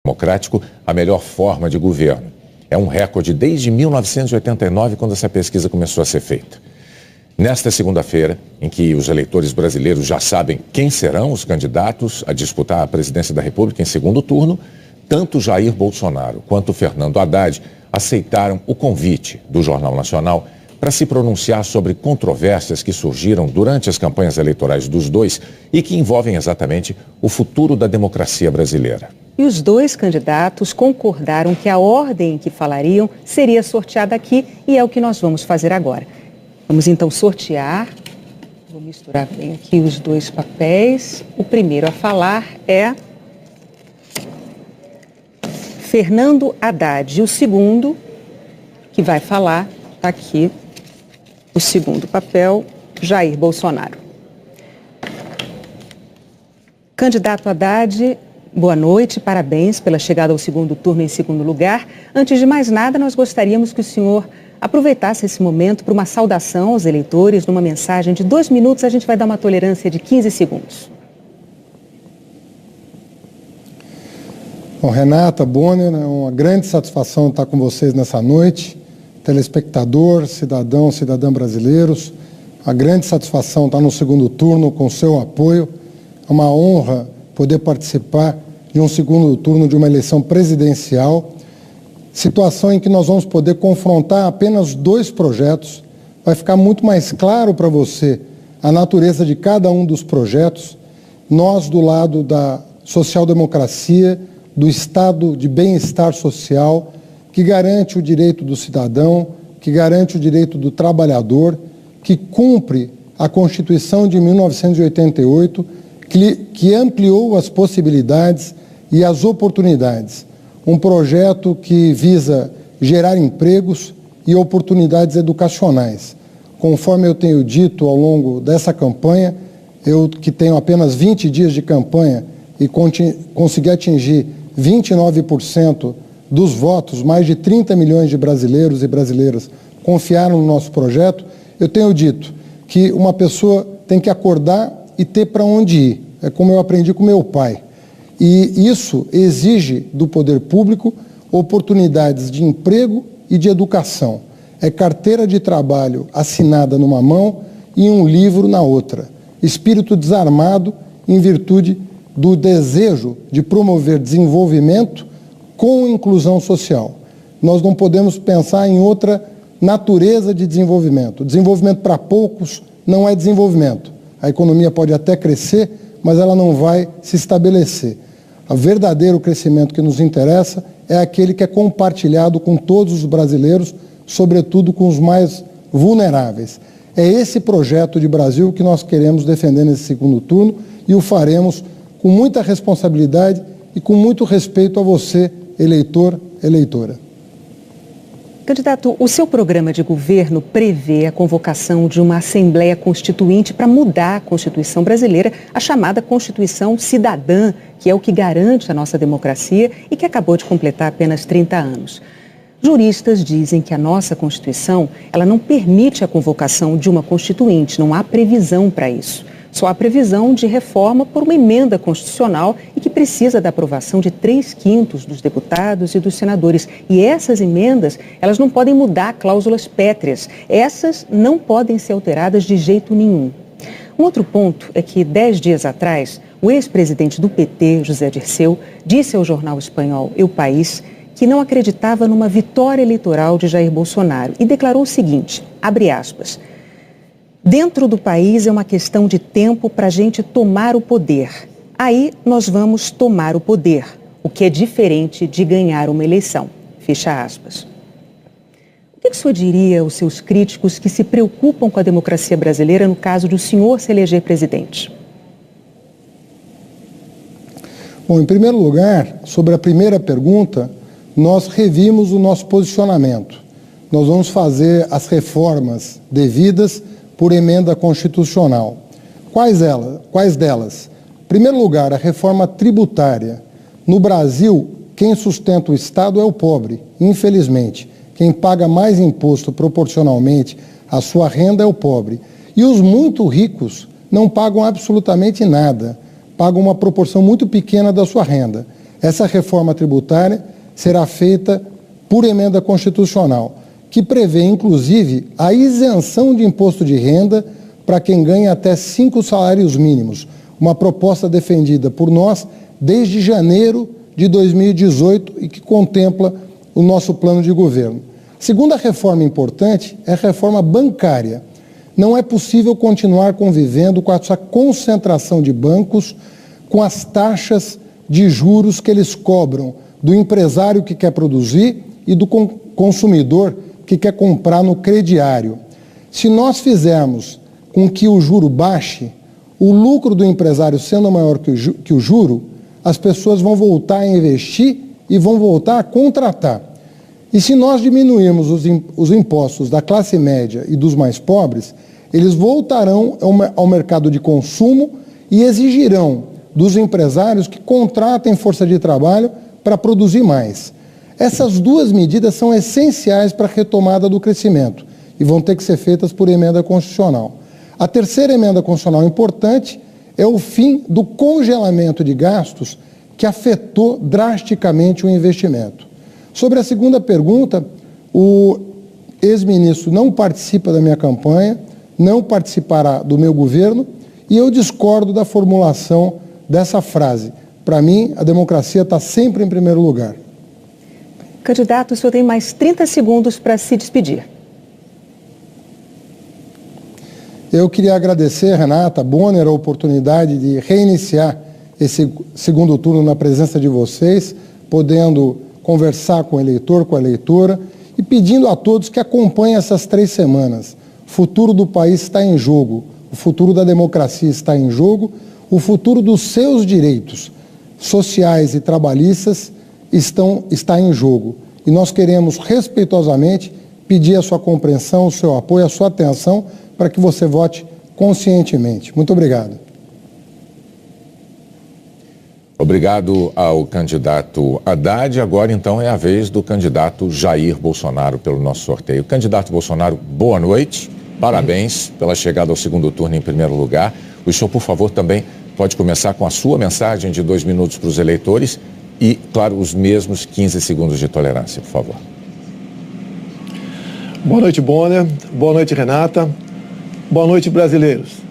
democrático a melhor forma de governo. É um recorde desde 1989, quando essa pesquisa começou a ser feita. Nesta segunda-feira, em que os eleitores brasileiros já sabem quem serão os candidatos a disputar a presidência da República em segundo turno, tanto Jair Bolsonaro quanto Fernando Haddad aceitaram o convite do Jornal Nacional para se pronunciar sobre controvérsias que surgiram durante as campanhas eleitorais dos dois e que envolvem exatamente o futuro da democracia brasileira. E os dois candidatos concordaram que a ordem em que falariam seria sorteada aqui e é o que nós vamos fazer agora. Vamos então sortear. Vou misturar bem aqui os dois papéis. O primeiro a falar é Fernando Haddad. E o segundo que vai falar, está aqui, o segundo papel, Jair Bolsonaro. Candidato Haddad, boa noite, parabéns pela chegada ao segundo turno em segundo lugar. Antes de mais nada, nós gostaríamos que o senhor aproveitasse esse momento para uma saudação aos eleitores, numa mensagem de 2 minutos, a gente vai dar uma tolerância de 15 segundos. Bom, Renata, Bonner, é uma grande satisfação estar com vocês nessa noite. Telespectador, cidadão, cidadã brasileiros, uma grande satisfação estar no segundo turno com seu apoio. É uma honra poder participar de um segundo turno de uma eleição presidencial, situação em que nós vamos poder confrontar apenas 2 projetos. Vai ficar muito mais claro para você a natureza de cada um dos projetos. Nós, do lado da social-democracia, do estado de bem-estar social, que garante o direito do cidadão, que garante o direito do trabalhador, que cumpre a Constituição de 1988, que ampliou as possibilidades e as oportunidades. Um projeto que visa gerar empregos e oportunidades educacionais. Conforme eu tenho dito ao longo dessa campanha, eu que tenho apenas 20 dias de campanha e consegui atingir 29% dos votos, mais de 30 milhões de brasileiros e brasileiras confiaram no nosso projeto, eu tenho dito que uma pessoa tem que acordar e ter para onde ir. É como eu aprendi com meu pai. E isso exige do poder público oportunidades de emprego e de educação. É carteira de trabalho assinada numa mão e um livro na outra. Espírito desarmado em virtude do desejo de promover desenvolvimento com inclusão social. Nós não podemos pensar em outra natureza de desenvolvimento. Desenvolvimento para poucos não é desenvolvimento. A economia pode até crescer, mas ela não vai se estabelecer. O verdadeiro crescimento que nos interessa é aquele que é compartilhado com todos os brasileiros, sobretudo com os mais vulneráveis. É esse projeto de Brasil que nós queremos defender nesse segundo turno e o faremos com muita responsabilidade e com muito respeito a você, eleitor, eleitora. Candidato, o seu programa de governo prevê a convocação de uma Assembleia Constituinte para mudar a Constituição brasileira, a chamada Constituição Cidadã, que é o que garante a nossa democracia e que acabou de completar apenas 30 anos. Juristas dizem que a nossa Constituição, ela não permite a convocação de uma Constituinte, não há previsão para isso. Só há previsão de reforma por uma emenda constitucional e que precisa da aprovação de 3/5 dos deputados e dos senadores. E essas emendas, elas não podem mudar cláusulas pétreas. Essas não podem ser alteradas de jeito nenhum. Um outro ponto é que 10 dias atrás, o ex-presidente do PT, José Dirceu, disse ao jornal espanhol El País que não acreditava numa vitória eleitoral de Jair Bolsonaro e declarou o seguinte, abre aspas, dentro do país é uma questão de tempo para a gente tomar o poder. Aí nós vamos tomar o poder, o que é diferente de ganhar uma eleição. Fecha aspas. O que o senhor diria aos seus críticos que se preocupam com a democracia brasileira no caso do senhor se eleger presidente? Bom, em primeiro lugar, sobre a primeira pergunta, nós revimos o nosso posicionamento. Nós vamos fazer as reformas devidas por emenda constitucional. Quais delas? Em primeiro lugar, a reforma tributária. No Brasil, quem sustenta o Estado é o pobre, infelizmente. Quem paga mais imposto proporcionalmente à sua renda é o pobre. E os muito ricos não pagam absolutamente nada, pagam uma proporção muito pequena da sua renda. Essa reforma tributária será feita por emenda constitucional, que prevê, inclusive, a isenção de imposto de renda para quem ganha até 5 salários mínimos, uma proposta defendida por nós desde janeiro de 2018 e que contempla o nosso plano de governo. A segunda reforma importante é a reforma bancária. Não é possível continuar convivendo com essa concentração de bancos, com as taxas de juros que eles cobram do empresário que quer produzir e do consumidor que quer comprar no crediário. Se nós fizermos com que o juro baixe, o lucro do empresário sendo maior que o juro, as pessoas vão voltar a investir e vão voltar a contratar. E se nós diminuirmos os impostos da classe média e dos mais pobres, eles voltarão ao mercado de consumo e exigirão dos empresários que contratem força de trabalho para produzir mais. Essas duas medidas são essenciais para a retomada do crescimento e vão ter que ser feitas por emenda constitucional. A terceira emenda constitucional importante é o fim do congelamento de gastos que afetou drasticamente o investimento. Sobre a segunda pergunta, o ex-ministro não participa da minha campanha, não participará do meu governo e eu discordo da formulação dessa frase. Para mim, a democracia está sempre em primeiro lugar. Candidato, o senhor tem mais 30 segundos para se despedir. Eu queria agradecer, Renata Bonner, a oportunidade de reiniciar esse segundo turno na presença de vocês, podendo conversar com o eleitor, com a eleitora e pedindo a todos que acompanhem essas 3 semanas. O futuro do país está em jogo, o futuro da democracia está em jogo, o futuro dos seus direitos sociais e trabalhistas está em jogo. E nós queremos respeitosamente pedir a sua compreensão, o seu apoio, a sua atenção para que você vote conscientemente. Muito obrigado. Obrigado ao candidato Haddad. Agora, então, é a vez do candidato Jair Bolsonaro pelo nosso sorteio. Candidato Bolsonaro, boa noite. Parabéns pela chegada ao segundo turno em primeiro lugar. O senhor, por favor, também pode começar com a sua mensagem de 2 minutos para os eleitores e, claro, os mesmos 15 segundos de tolerância, por favor. Boa noite, Bonner. Boa noite, Renata. Boa noite, brasileiros.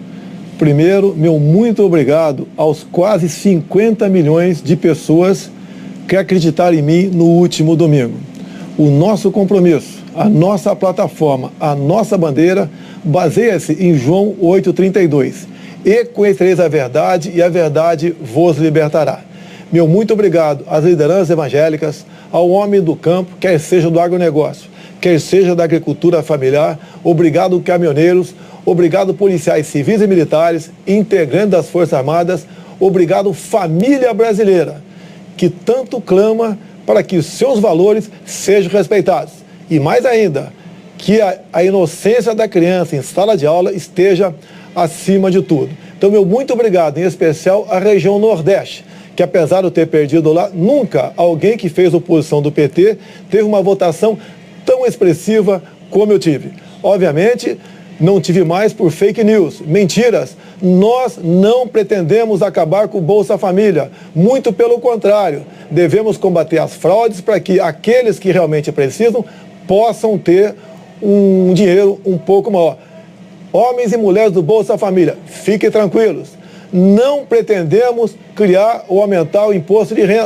Primeiro, meu muito obrigado aos quase 50 milhões de pessoas que acreditaram em mim no último domingo. O nosso compromisso, a nossa plataforma, a nossa bandeira baseia-se em João 8,32. E conhecereis a verdade e a verdade vos libertará. Meu muito obrigado às lideranças evangélicas, ao homem do campo, quer seja do agronegócio, quer seja da agricultura familiar. Obrigado, caminhoneiros. Obrigado, policiais civis e militares, integrantes das Forças Armadas. Obrigado, família brasileira, que tanto clama para que os seus valores sejam respeitados. E mais ainda, que a inocência da criança em sala de aula esteja acima de tudo. Então, meu muito obrigado, em especial à região Nordeste, que apesar de eu ter perdido lá, nunca alguém que fez oposição do PT teve uma votação tão expressiva como eu tive. Obviamente, não tive mais por fake news, mentiras. Nós não pretendemos acabar com o Bolsa Família. Muito pelo contrário, devemos combater as fraudes para que aqueles que realmente precisam possam ter um dinheiro um pouco maior. Homens e mulheres do Bolsa Família, fiquem tranquilos. Não pretendemos criar ou aumentar o imposto de renda,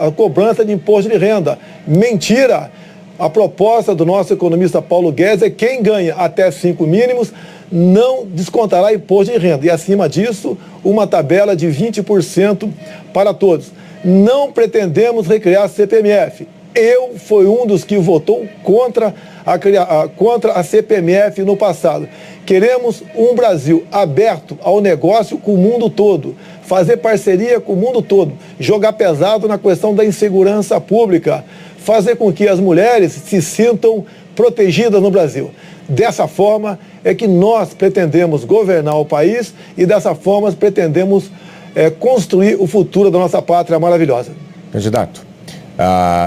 a cobrança de imposto de renda. Mentira! A proposta do nosso economista Paulo Guedes é que quem ganha até 5 mínimos não descontará imposto de renda. E acima disso, uma tabela de 20% para todos. Não pretendemos recriar a CPMF. Eu fui um dos que votou contra a CPMF no passado. Queremos um Brasil aberto ao negócio com o mundo todo, fazer parceria com o mundo todo, jogar pesado na questão da insegurança pública, fazer com que as mulheres se sintam protegidas no Brasil. Dessa forma é que nós pretendemos governar o país e dessa forma pretendemos construir o futuro da nossa pátria maravilhosa. Candidato,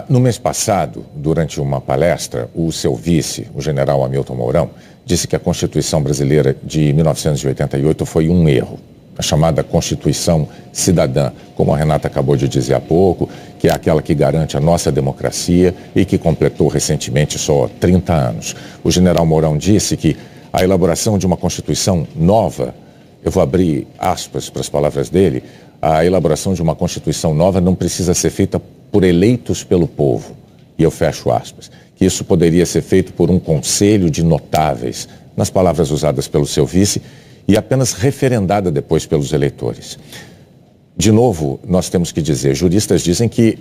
no mês passado, durante uma palestra, o seu vice, o general Hamilton Mourão, disse que a Constituição brasileira de 1988 foi um erro. a chamada Constituição Cidadã, como a Renata acabou de dizer há pouco, que é aquela que garante a nossa democracia e que completou recentemente só 30 anos. O general Mourão disse que a elaboração de uma Constituição nova, eu vou abrir aspas para as palavras dele, a elaboração de uma Constituição nova não precisa ser feita por eleitos pelo povo, e eu fecho aspas, que isso poderia ser feito por um conselho de notáveis, nas palavras usadas pelo seu vice, e apenas referendada depois pelos eleitores. De novo, nós temos que dizer, juristas dizem que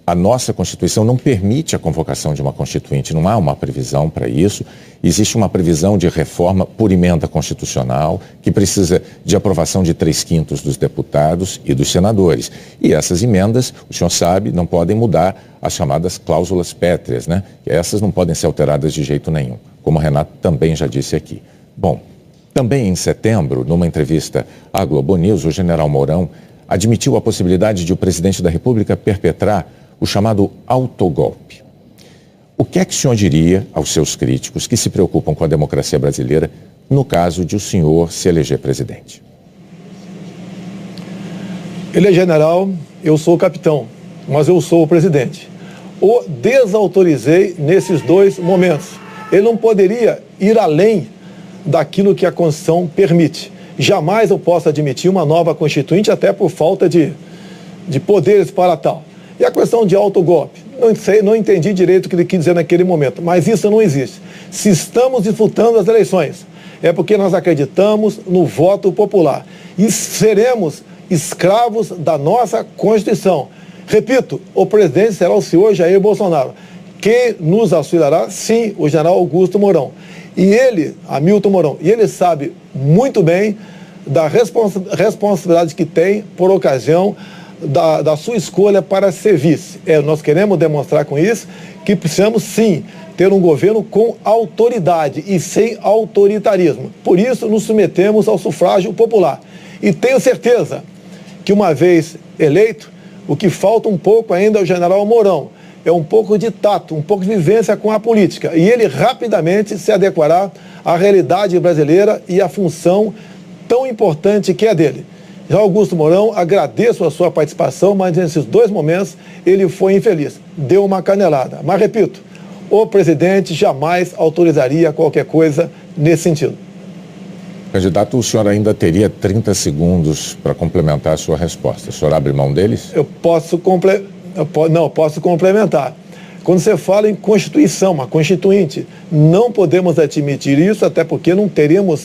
a nossa Constituição não permite a convocação de uma Constituinte, não há uma previsão para isso. Existe uma previsão de reforma por emenda constitucional, que precisa de aprovação de 3/5 dos deputados e dos senadores. E essas emendas, o senhor sabe, não podem mudar as chamadas cláusulas pétreas, né? Essas não podem ser alteradas de jeito nenhum, como a Renata também já disse aqui. Bom, também em setembro, numa entrevista à Globo News, o general Mourão admitiu a possibilidade de o presidente da República perpetrar o chamado autogolpe. O que é que o senhor diria aos seus críticos que se preocupam com a democracia brasileira no caso de o senhor se eleger presidente? Ele é general, eu sou o capitão, mas eu sou o presidente. O desautorizei nesses dois momentos. Ele não poderia ir além daquilo que a Constituição permite. Jamais eu posso admitir uma nova Constituinte, até por falta de poderes para tal. E a questão de autogolpe, não entendi direito o que ele quis dizer naquele momento, mas isso não existe. Se estamos disputando as eleições, é porque nós acreditamos no voto popular e seremos escravos da nossa Constituição. Repito, o presidente será o senhor Jair Bolsonaro. Quem nos auxiliará? Sim, o general Augusto Mourão. E ele, Hamilton Mourão, e ele sabe muito bem da responsabilidade que tem por ocasião da sua escolha para ser vice. Nós queremos demonstrar com isso que precisamos sim ter um governo com autoridade e sem autoritarismo. Por isso nos submetemos ao sufrágio popular. E tenho certeza que uma vez eleito, o que falta um pouco ainda ao general Mourão é um pouco de tato, um pouco de vivência com a política. E ele rapidamente se adequará à realidade brasileira e à função tão importante que é dele. Já Augusto Mourão, agradeço a sua participação, mas nesses dois momentos ele foi infeliz. Deu uma canelada. Mas repito, o presidente jamais autorizaria qualquer coisa nesse sentido. Candidato, o senhor ainda teria 30 segundos para complementar a sua resposta. O senhor abre mão deles? Eu posso complementar. Quando você fala em Constituição, uma Constituinte, não podemos admitir isso, até porque não teríamos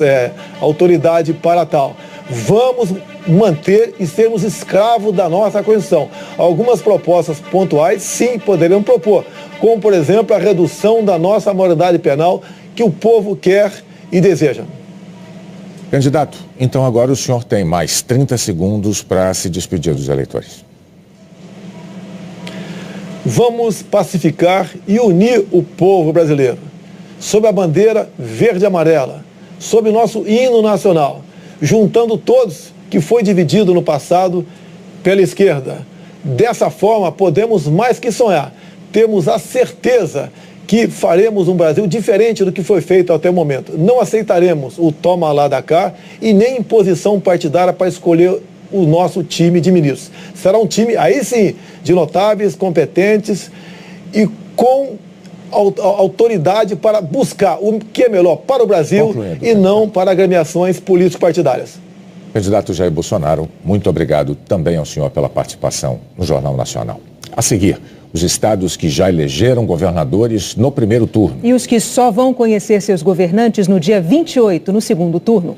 autoridade para tal. Vamos manter e sermos escravos da nossa Constituição. Algumas propostas pontuais, sim, poderíamos propor, como, por exemplo, a redução da nossa maioridade penal que o povo quer e deseja. Candidato, então agora o senhor tem mais 30 segundos para se despedir dos eleitores. Vamos pacificar e unir o povo brasileiro, sob a bandeira verde e amarela, sob o nosso hino nacional, juntando todos que foi dividido no passado pela esquerda. Dessa forma, podemos mais que sonhar, temos a certeza que faremos um Brasil diferente do que foi feito até o momento. Não aceitaremos o toma lá da cá e nem imposição partidária para escolher o nosso time de ministros. Será um time, aí sim, de notáveis, competentes e com autoridade para buscar o que é melhor para o Brasil e não para agremiações político-partidárias. Candidato Jair Bolsonaro, muito obrigado também ao senhor pela participação no Jornal Nacional. A seguir, os estados que já elegeram governadores no primeiro turno. E os que só vão conhecer seus governantes no dia 28, no segundo turno.